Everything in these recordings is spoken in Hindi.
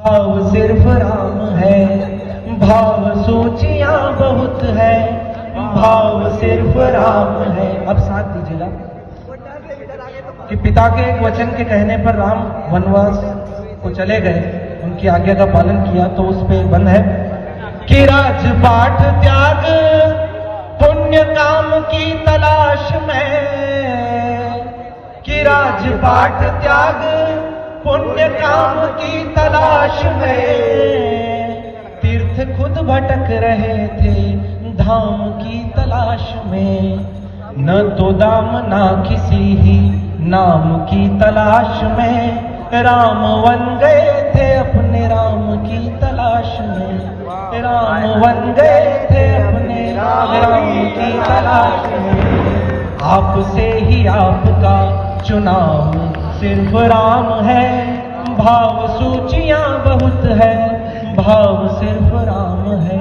भाव सिर्फ राम है, भाव सूचियां बहुत है, भाव सिर्फ राम है। अब साथ दीजिएगा कि पिता के एक वचन के कहने पर राम वनवास को चले गए, उनकी आज्ञा का पालन किया, तो उस पे बंद है कि राजपाट त्याग पुण्य काम की तलाश में, कि राजपाट त्याग पुण्य काम की तलाश में, तीर्थ खुद भटक रहे थे धाम की तलाश में, न तो दाम ना किसी ही नाम की तलाश में, राम बन गए थे अपने राम की तलाश में, राम बन गए थे अपने राम की तलाश में। आपसे ही आपका चुनाव सिर्फ राम है, भाव सूचियां बहुत है, भाव सिर्फ राम है।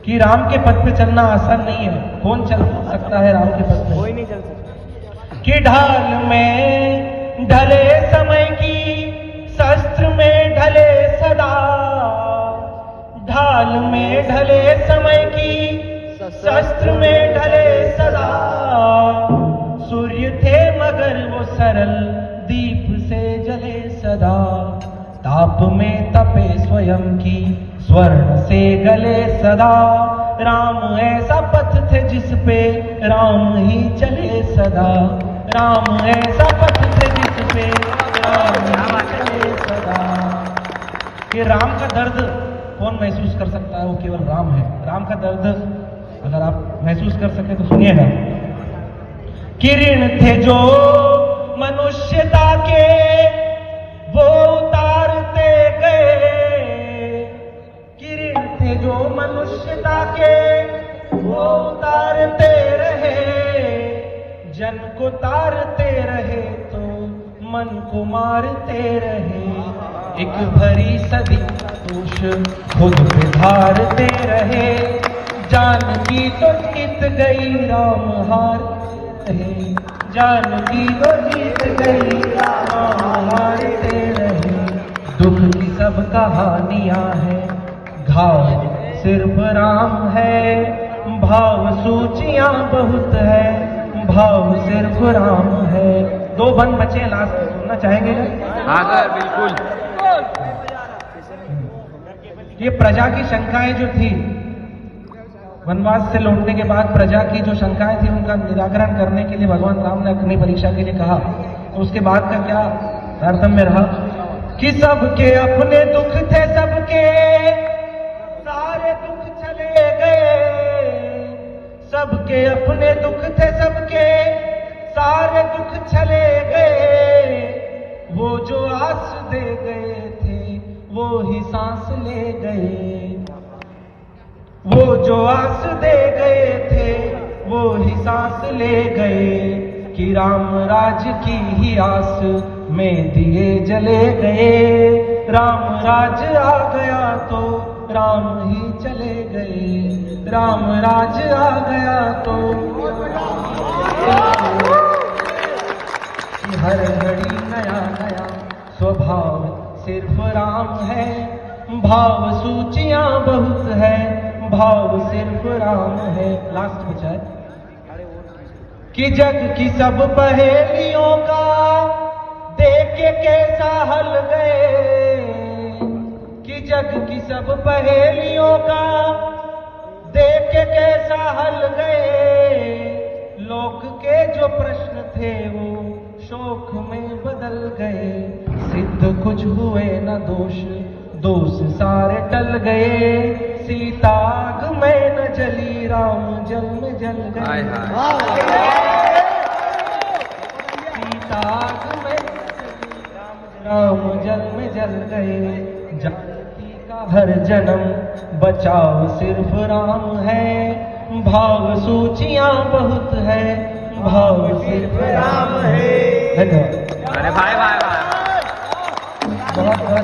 कि राम के पथ पे चलना आसान नहीं है। कौन चल सकता है राम के पथ पे? कोई नहीं चल सकता। कि ढाल में ढले समय की शस्त्र में ढले सदा, ढाल में ढले समय की शस्त्र में ढले सदा, सूर्य थे मगर वो सरल दीप से जले सदा, ताप में तपे स्वयं की स्वर्ण से गले सदा, राम ऐसा पथ थे जिस पे राम ही चले सदा, राम ऐसा पथ थे जिस पे राम ही चले सदा। कि राम का दर्द कौन महसूस कर सकता है? वो केवल राम है। राम का दर्द अगर आप महसूस कर सके तो सुनिएगा। किरण थे जो मनुष्यता के वो उतारते गए, किरण थे जो मनुष्यता के वो उतारते रहे, जन को तारते रहे तो मन को मारते रहे, एक भरी सदी दोष खुद पे धारते रहे, जानकी तो जीत गई राम हार रहे, जानकी तो जीत गई राम हारते रहे। दुख की सब कहानियां हैं, घाव सिर्फ राम है, भाव सूचियां बहुत है, भाव सिर्फ राम है। दो बंद बचे, लास्ट सुनना चाहेंगे क्या? हाँ सर, बिल्कुल। ये प्रजा की शंकाएं जो थी, वनवास से लौटने के बाद प्रजा की जो शंकाएं थी उनका निराकरण करने के लिए भगवान राम ने अग्नि परीक्षा के लिए कहा। तो उसके बाद का क्या तारतम्य रहा कि सबके अपने दुख थे, सबके सारे दुख चले गए, सबके अपने दुख थे, सबके सारे दुख चले गए, वो जो आस दे गए थे वो ही सांस ले गए, वो जो आस दे गए थे वो ही सांस ले गए, कि राम राज की ही आस में दिए जले गए, राम राज आ गया तो राम ही चले गए, राम राज आ गया तो हर घड़ी नया नया स्वभाव सिर्फ राम है, भाव सूचियां बहुत है, भाव सिर्फ राम है। लास्ट बचा है कि जग की सब पहेलियों का देख के कैसा हल गए, कि जग की सब पहेलियों का देख के कैसा हल गए, लोक के जो प्रश्न थे वो शोक में बदल गए, सिद्ध कुछ हुए न दोष, दोष सारे टल गए, सीता आग में न जली राम जल में जल गए, सीता आग में राम जल में जल गए, जानकी का हर जन्म बचाव सिर्फ राम है, भाव सूचियां बहुत है, भाव सिर्फ राम है। धन्यवाद। अरे भाई भाई भाई बहुत बहुत